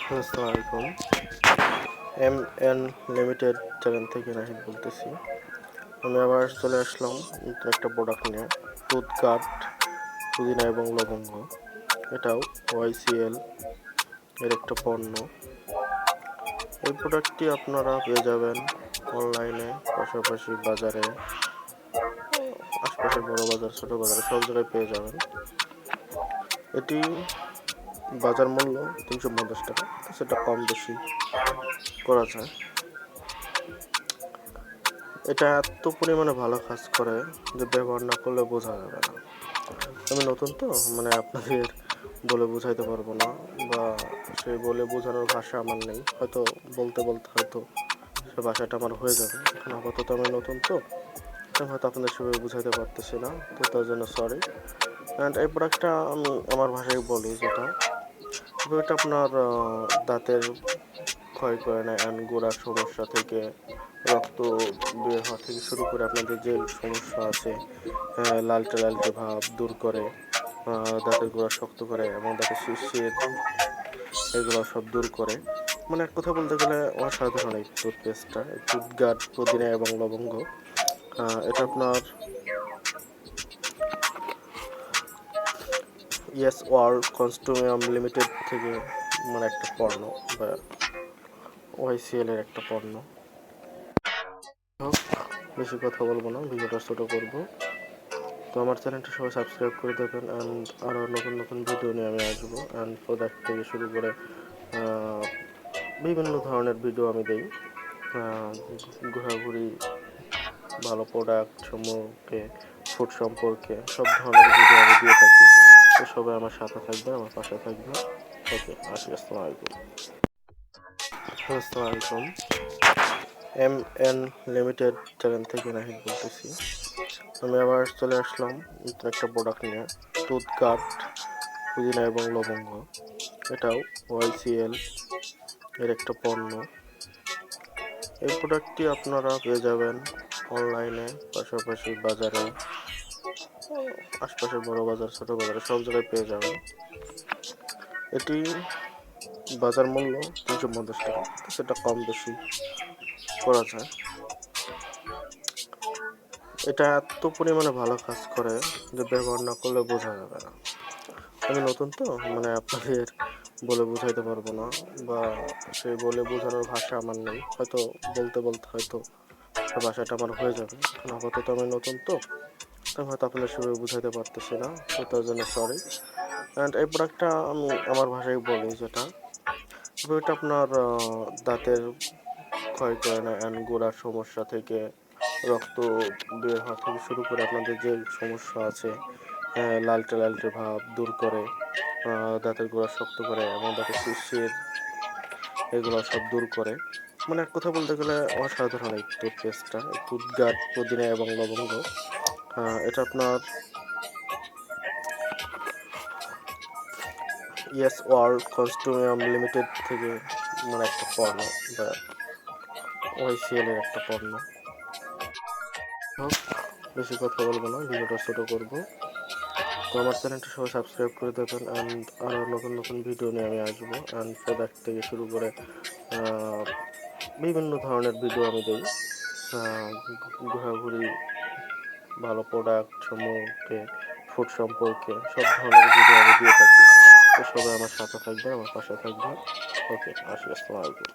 আসসালামু আলাইকুম। MN limited channel থেকে নাহিদ বলতেছি। আমি আবার চলে আসলাম নতুন একটা প্রোডাক্ট নিয়ে, টুথগার্ড পুদিনা এবং লবঙ্গ। এটাও ওয়াইসিএল এর একটা পণ্য। এই প্রোডাক্টটি আপনারা পেয়ে যাবেন অনলাইনে, পাশাপাশি বাজারে, আশপাশের বড় বাজার, ছোট বাজারে সব জায়গায় পেয়ে যাবেন। এটি বাজার মূল্য 350 টাকা, সেটা কম বেশি করা যায়। এটা এত পরিমাণে ভালো কাজ করে যে ব্যবহার না করলে বোঝা যাবে না। আমি নতুন তো, আপনাদের বলে বোঝাইতে পারবো না, বা সেই বলে বোঝানোর ভাষা আমার নেই। হয়তো বলতে বলতে হয়তো সে ভাষাটা আমার হয়ে যাবে। এখন আপাতত আমি নতুন তো, হয়তো আপনাদের সেভাবে বুঝাইতে পারতেছি না, তো তার জন্য সরি। অ্যান্ড এই প্রোডাক্টটা আমি আমার ভাষায় বলি, যেটা আপনার দাঁতের ক্ষয় করে না, অ্যান্ড গোড়ার সমস্যা থেকে, রক্ত বের হওয়া থেকে শুরু করে আপনাদের যে সমস্যা আছে, লালচে লালচে ভাব দূর করে, দাঁতের গোড়া শক্ত করে এবং দাঁতের শিরশির এগুলো সব দূর করে। এক কথা বলতে গেলে অসাধারণ এই টুথপেস্টটা, টুথগার্ড পুদিনা এবং লবঙ্গ। এটা আপনার ইয়েস ওয়ার্ল্ড কনস্টুমিয়াম লিমিটেড থেকে একটা পণ্য, বা ওয়াইসিএল এর একটা পণ্য। বেশি কথা বলবো না, ভিডিওটা ছোট করবো। তো আমার চ্যানেলটা সবাই সাবস্ক্রাইব করে দেবেন, অ্যান্ড আরও নতুন নতুন ভিডিও নিয়ে আমি আসবো। অ্যান্ড প্রোডাক্ট থেকে শুরু করে বিভিন্ন ধরনের ভিডিও আমি দিই। ঘোরাঘুরি, ভালো প্রোডাক্ট সম্পর্কে, ফুড সম্পর্কে সব ধরনের ভিডিও আমি দিয়ে থাকি। তো সবাই আমার সাথে থাকবেন, আমার পাশে থাকবেন। ওকে, আসি। আসসালামু আলাইকুম। আসসালামু আলাইকুম। এম.এন লিমিটেড চ্যানেল থেকে নাহিদ বলতেছি। আমি আবার চলে আসলাম নতুন একটা প্রোডাক্ট নিয়ে, টুথগার্ড পুদিনা এবং লবঙ্গ। এটাও ওয়াইসিএল এর একটা পণ্য। এই প্রোডাক্টটি আপনারা পেয়ে যাবেন অনলাইনে, পাশাপাশি বাজারে, আশপাশের বড় বাজার, ছোট বাজারে সব জায়গায় পেয়ে যাবেন। এটি বাজার মূল্য 350 টাকা, সেটা কম বেশি করা যায়। এটা এত পরিমাণে ভালো কাজ করে যে ব্যবহার না করলে বোঝা যাবে না। আমি নতুন তো, আপনাদের বলে বোঝাইতে পারবো না, বা সেই বলে বোঝানোর ভাষা আমার নেই। হয়তো বলতে বলতে হয়তো সে ভাষাটা আমার হয়ে যাবে। এখন আপাতত আমি নতুন তো, হয়তো আপনাদের সেভাবে বুঝাইতে পারতেছি না, তো তার জন্য সরি। অ্যান্ড এই প্রোডাক্টটা আমি আমার ভাষায় বলি, যেটা আপনার দাঁতের ক্ষয় করে না, অ্যান্ড গোড়ার সমস্যা থেকে, রক্ত বের হওয়া থেকে শুরু করে আপনাদের যে সমস্যা আছে, লালচে লালচে ভাব দূর করে, দাঁতের গোড়া শক্ত করে এবং দাঁতের শিরশির এগুলো সব দূর করে। এক কথা বলতে গেলে অসাধারণ এই টুথপেস্টটা, টুথগার্ড পুদিনা এবং লবঙ্গ। এটা আপনার ইয়েস ওয়ার্ল্ড কনস্টুমিয়াম লিমিটেড থেকে একটা পণ্য, বা ওয়াইসিএল এর একটা পণ্য। বেশি কথা বলবো না, ভিডিওটা ছোট করবো। তো আমার চ্যানেলটা সবাই সাবস্ক্রাইব করে দেবেন, অ্যান্ড আরও নতুন নতুন ভিডিও নিয়ে আমি আসবো। অ্যান্ড প্রোডাক্ট থেকে শুরু করে বিভিন্ন ধরনের ভিডিও আমি দিই। ঘোরাঘুরি, ভালো প্রোডাক্ট সম্পর্কে, ফুড সম্পর্কে সব ধরনের ভিডিও আমি দিয়ে থাকি। তো সবাই আমার সাথে থাকবেন, আমার পাশে থাকবেন। ওকে, আসি। আসসালামু আলাইকুম।